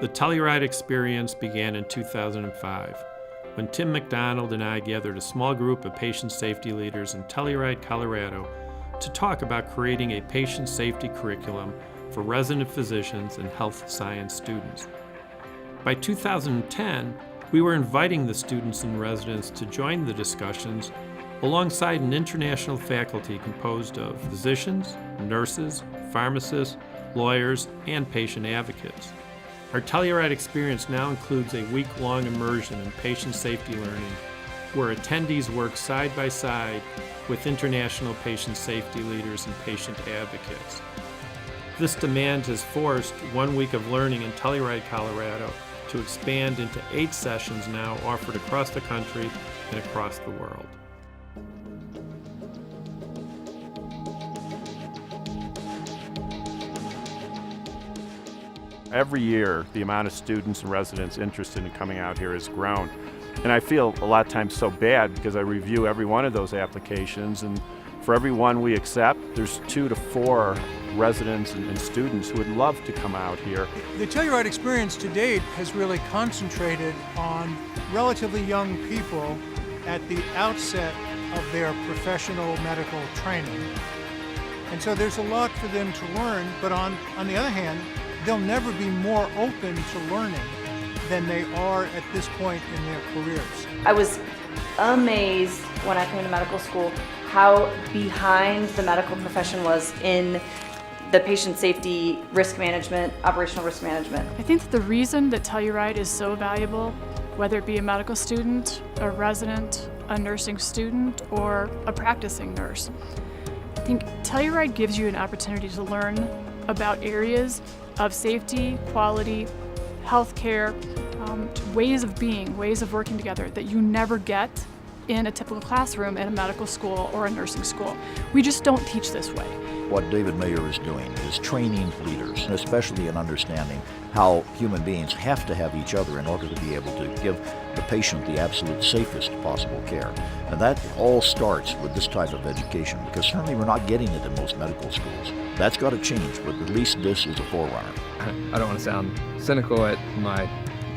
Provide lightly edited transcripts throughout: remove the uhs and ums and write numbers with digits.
The Telluride Experience began in 2005, when Tim McDonald and I gathered a small group of patient safety leaders in Telluride, Colorado, to talk about creating a patient safety curriculum for resident physicians and health science students. By 2010, we were inviting the students and residents to join the discussions alongside an international faculty composed of physicians, nurses, pharmacists, lawyers, and patient advocates. Our Telluride Experience now includes a week-long immersion in patient safety learning, where attendees work side by side with international patient safety leaders and patient advocates. This demand has forced 1 week of learning in Telluride, Colorado, to expand into 8 sessions now offered across the country and across the world. Every year, the amount of students and residents interested in coming out here has grown. And I feel a lot of times so bad because I review every one of those applications, and for every one we accept, there's 2 to 4 residents and students who would love to come out here. The Telluride Experience to date has really concentrated on relatively young people at the outset of their professional medical training. And so there's a lot for them to learn, but on the other hand, they'll never be more open to learning than they are at this point in their careers. I was amazed when I came to medical school how behind the medical profession was in the patient safety, risk management, operational risk management. I think that the reason that Telluride is so valuable, whether it be a medical student, a resident, a nursing student, or a practicing nurse, I think Telluride gives you an opportunity to learn about areas of safety, quality, healthcare, ways of being, ways of working together that you never get in a typical classroom at a medical school or a nursing school. We just don't teach this way. What David Mayer is doing is training leaders, and especially in understanding how human beings have to have each other in order to be able to give the patient the absolute safest possible care. And that all starts with this type of education, because certainly we're not getting it in most medical schools. That's got to change, but at least this is a forerunner. I don't want to sound cynical at my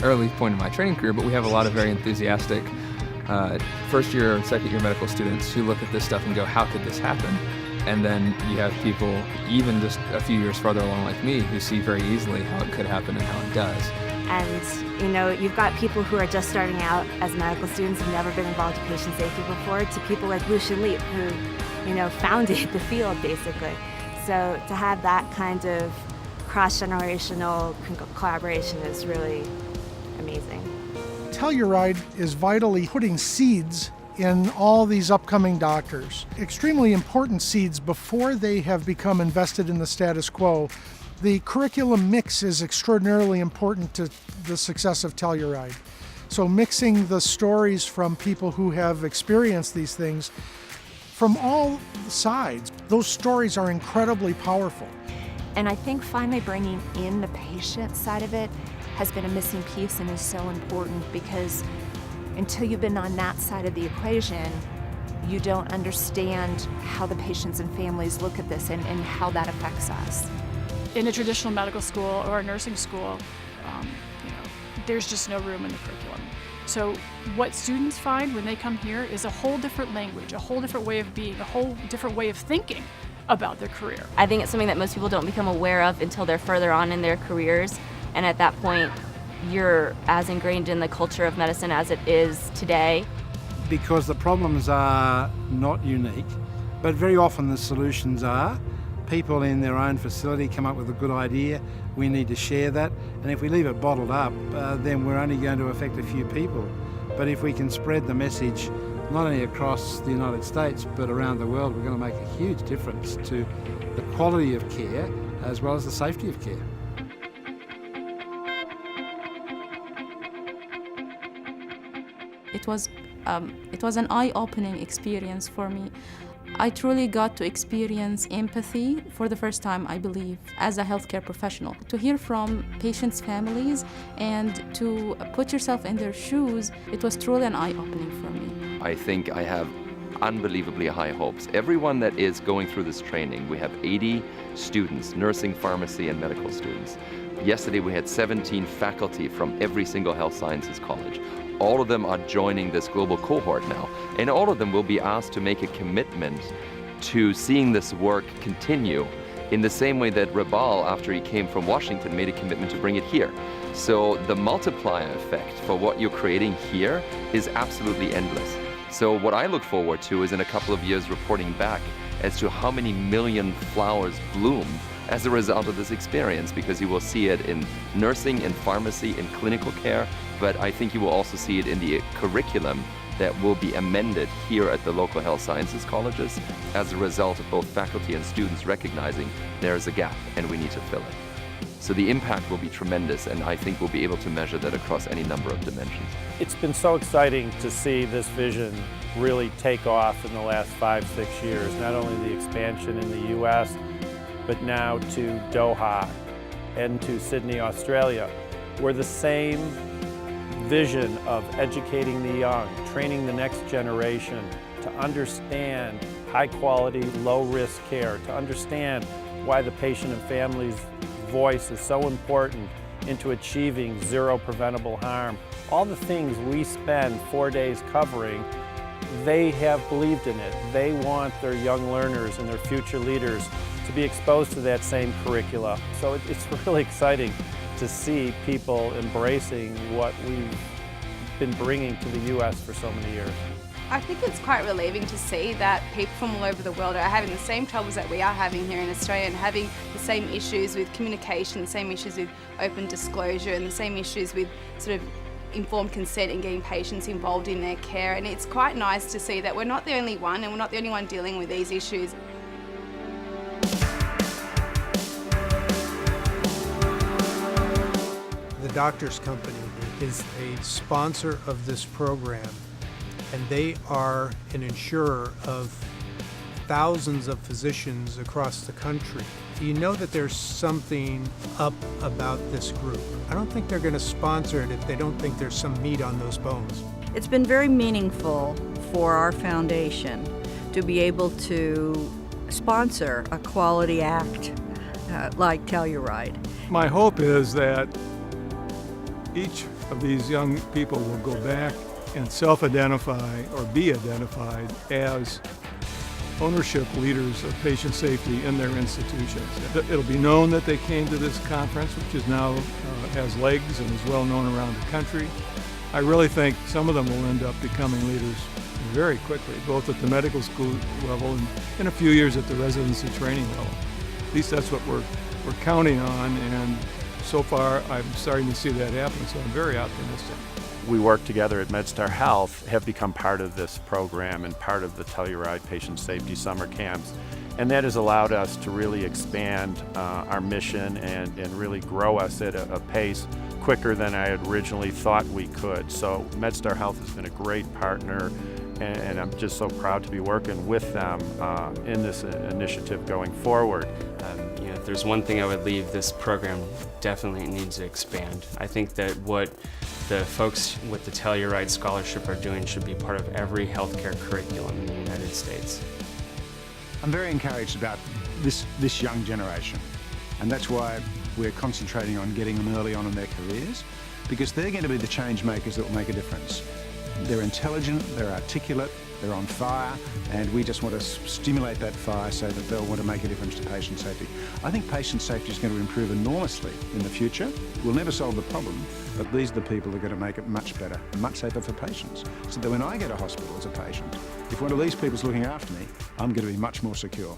early point in my training career, but we have a lot of very enthusiastic first year and second year medical students who look at this stuff and go, how could this happen? And then you have people, even just a few years farther along like me, who see very easily how it could happen and how it does. And, you know, you've got people who are just starting out as medical students who've never been involved in patient safety before, to people like Lucian Leap, who, you know, founded the field, basically. So to have that kind of cross-generational collaboration is really amazing. Telluride is vitally putting seeds in all these upcoming doctors. Extremely important seeds before they have become invested in the status quo. The curriculum mix is extraordinarily important to the success of Telluride. So mixing the stories from people who have experienced these things from all sides, those stories are incredibly powerful. And I think finally bringing in the patient side of it has been a missing piece and is so important, because until you've been on that side of the equation, you don't understand how the patients and families look at this and how that affects us. In a traditional medical school or a nursing school, there's just no room in the curriculum. So what students find when they come here is a whole different language, a whole different way of being, a whole different way of thinking about their career. I think it's something that most people don't become aware of until they're further on in their careers, and at that point, you're as ingrained in the culture of medicine as it is today. Because the problems are not unique, but very often the solutions are. People in their own facility come up with a good idea, we need to share that, and if we leave it bottled up, then we're only going to affect a few people. But if we can spread the message not only across the United States but around the world, we're going to make a huge difference to the quality of care as well as the safety of care. It was an eye-opening experience for me. I truly got to experience empathy for the first time, I believe, as a healthcare professional. To hear from patients' families and to put yourself in their shoes, it was truly an eye-opening for me. I think I have unbelievably high hopes. Everyone that is going through this training, we have 80 students, nursing, pharmacy, and medical students. Yesterday we had 17 faculty from every single health sciences college. All of them are joining this global cohort now, and all of them will be asked to make a commitment to seeing this work continue in the same way that Rabal, after he came from Washington, made a commitment to bring it here. So the multiplier effect for what you're creating here is absolutely endless. So what I look forward to is in a couple of years reporting back as to how many million flowers bloom as a result of this experience, because you will see it in nursing, in pharmacy, in clinical care, but I think you will also see it in the curriculum that will be amended here at the local health sciences colleges as a result of both faculty and students recognizing there is a gap and we need to fill it. So the impact will be tremendous, and I think we'll be able to measure that across any number of dimensions. It's been so exciting to see this vision really take off in the last 5-6 years, not only the expansion in the US, but now to Doha and to Sydney, Australia, where the same vision of educating the young, training the next generation to understand high-quality, low-risk care, to understand why the patient and family's voice is so important into achieving zero preventable harm. All the things we spend 4 days covering, they have believed in it. They want their young learners and their future leaders to be exposed to that same curricula. So it's really exciting to see people embracing what we've been bringing to the U.S. for so many years. I think it's quite relieving to see that people from all over the world are having the same troubles that we are having here in Australia, and having the same issues with communication, the same issues with open disclosure, and the same issues with sort of informed consent and getting patients involved in their care. And it's quite nice to see that we're not the only one, and we're not the only one dealing with these issues. The Doctors Company is a sponsor of this program, and they are an insurer of thousands of physicians across the country. You know that there's something up about this group. I don't think they're going to sponsor it if they don't think there's some meat on those bones. It's been very meaningful for our foundation to be able to sponsor a quality act like Telluride. My hope is that each of these young people will go back and self-identify or be identified as ownership leaders of patient safety in their institutions. It'll be known that they came to this conference, which is now has legs and is well known around the country. I really think some of them will end up becoming leaders very quickly, both at the medical school level and in a few years at the residency training level. At least that's what we're counting on, and so far I'm starting to see that happen, so I'm very optimistic. We work together at MedStar Health, have become part of this program and part of the Telluride Patient Safety Summer Camps. And that has allowed us to really expand our mission and really grow us at a pace quicker than I had originally thought we could. So MedStar Health has been a great partner, and I'm just so proud to be working with them in this initiative going forward. If there's one thing I would leave, this program definitely needs to expand. I think that what the folks with the Telluride Scholarship are doing should be part of every healthcare curriculum in the United States. I'm very encouraged about this young generation, and that's why we're concentrating on getting them early on in their careers, because they're going to be the change makers that will make a difference. They're intelligent, they're articulate, they're on fire, and we just want to stimulate that fire so that they'll want to make a difference to patient safety. I think patient safety is going to improve enormously in the future. We'll never solve the problem, but these are the people that are going to make it much better and much safer for patients. So that when I go to hospital as a patient, if one of these people's looking after me, I'm going to be much more secure.